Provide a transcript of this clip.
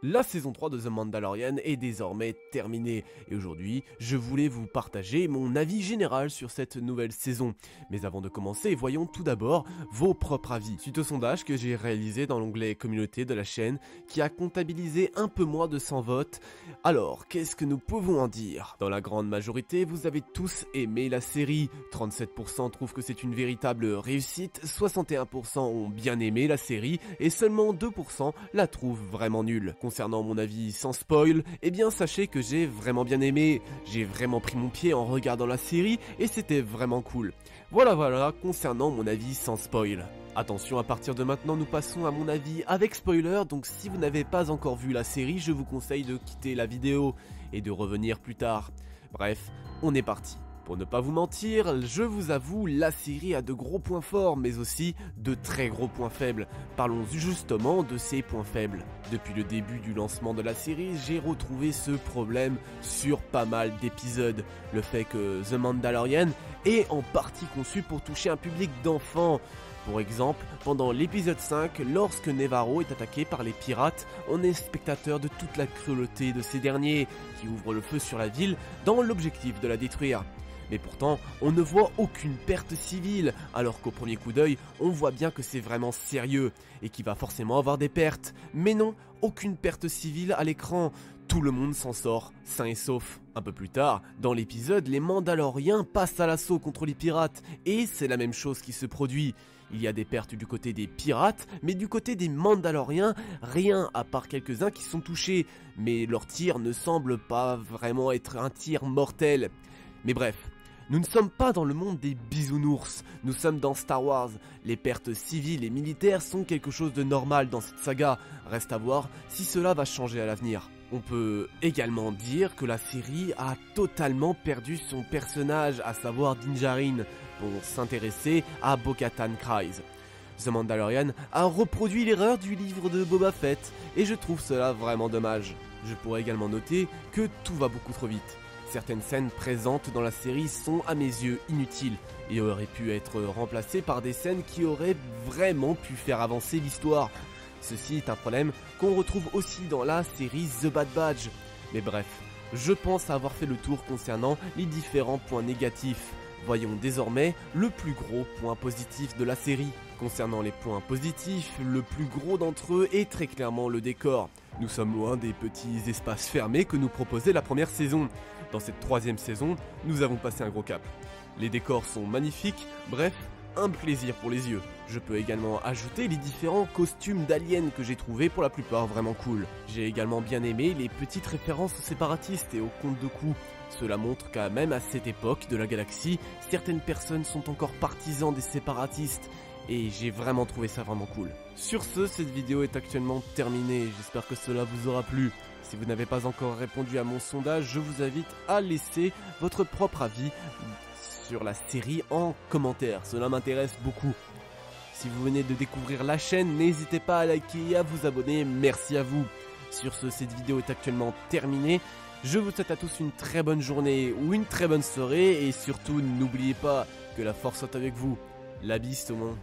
La saison 3 de The Mandalorian est désormais terminée et aujourd'hui je voulais vous partager mon avis général sur cette nouvelle saison. Mais avant de commencer, voyons tout d'abord vos propres avis. Suite au sondage que j'ai réalisé dans l'onglet communauté de la chaîne qui a comptabilisé un peu moins de 100 votes, alors qu'est-ce que nous pouvons en dire? Dans la grande majorité, vous avez tous aimé la série, 37% trouvent que c'est une véritable réussite, 61% ont bien aimé la série et seulement 2% la trouvent vraiment nulle. Concernant mon avis sans spoil, eh bien sachez que j'ai vraiment bien aimé, j'ai vraiment pris mon pied en regardant la série et c'était vraiment cool. Voilà concernant mon avis sans spoil. Attention, à partir de maintenant nous passons à mon avis avec spoiler, donc si vous n'avez pas encore vu la série, je vous conseille de quitter la vidéo et de revenir plus tard. Bref, on est parti. Pour ne pas vous mentir, je vous avoue, la série a de gros points forts, mais aussi de très gros points faibles. Parlons justement de ces points faibles. Depuis le début du lancement de la série, j'ai retrouvé ce problème sur pas mal d'épisodes. Le fait que The Mandalorian est en partie conçu pour toucher un public d'enfants. Pour exemple, pendant l'épisode 5, lorsque Nevarro est attaqué par les pirates, on est spectateur de toute la cruauté de ces derniers, qui ouvrent le feu sur la ville dans l'objectif de la détruire. Mais pourtant, on ne voit aucune perte civile, alors qu'au premier coup d'œil, on voit bien que c'est vraiment sérieux, et qu'il va forcément avoir des pertes. Mais non, aucune perte civile à l'écran, tout le monde s'en sort, sain et sauf. Un peu plus tard, dans l'épisode, les Mandaloriens passent à l'assaut contre les pirates, et c'est la même chose qui se produit. Il y a des pertes du côté des pirates, mais du côté des Mandaloriens, rien à part quelques-uns qui sont touchés, mais leur tir ne semble pas vraiment être un tir mortel. Mais bref, nous ne sommes pas dans le monde des bisounours, nous sommes dans Star Wars. Les pertes civiles et militaires sont quelque chose de normal dans cette saga, reste à voir si cela va changer à l'avenir. On peut également dire que la série a totalement perdu son personnage, à savoir Din Djarin, pour s'intéresser à Bo-Katan Kryze. The Mandalorian a reproduit l'erreur du livre de Boba Fett, et je trouve cela vraiment dommage. Je pourrais également noter que tout va beaucoup trop vite. Certaines scènes présentes dans la série sont à mes yeux inutiles et auraient pu être remplacées par des scènes qui auraient vraiment pu faire avancer l'histoire. Ceci est un problème qu'on retrouve aussi dans la série The Bad Batch. Mais bref, je pense avoir fait le tour concernant les différents points négatifs. Voyons désormais le plus gros point positif de la série. Concernant les points positifs, le plus gros d'entre eux est très clairement le décor. Nous sommes loin des petits espaces fermés que nous proposait la première saison. Dans cette troisième saison, nous avons passé un gros cap. Les décors sont magnifiques, bref, un plaisir pour les yeux. Je peux également ajouter les différents costumes d'aliens que j'ai trouvés pour la plupart vraiment cool. J'ai également bien aimé les petites références aux séparatistes et aux contes de coups. Cela montre qu'à même à cette époque de la galaxie, certaines personnes sont encore partisans des séparatistes. Et j'ai vraiment trouvé ça vraiment cool. Sur ce, cette vidéo est actuellement terminée, j'espère que cela vous aura plu. Si vous n'avez pas encore répondu à mon sondage, je vous invite à laisser votre propre avis sur la série en commentaire, cela m'intéresse beaucoup. Si vous venez de découvrir la chaîne, n'hésitez pas à liker et à vous abonner, merci à vous. Sur ce, cette vidéo est actuellement terminée. Je vous souhaite à tous une très bonne journée ou une très bonne soirée et surtout n'oubliez pas que la force soit avec vous. La bise tout le monde.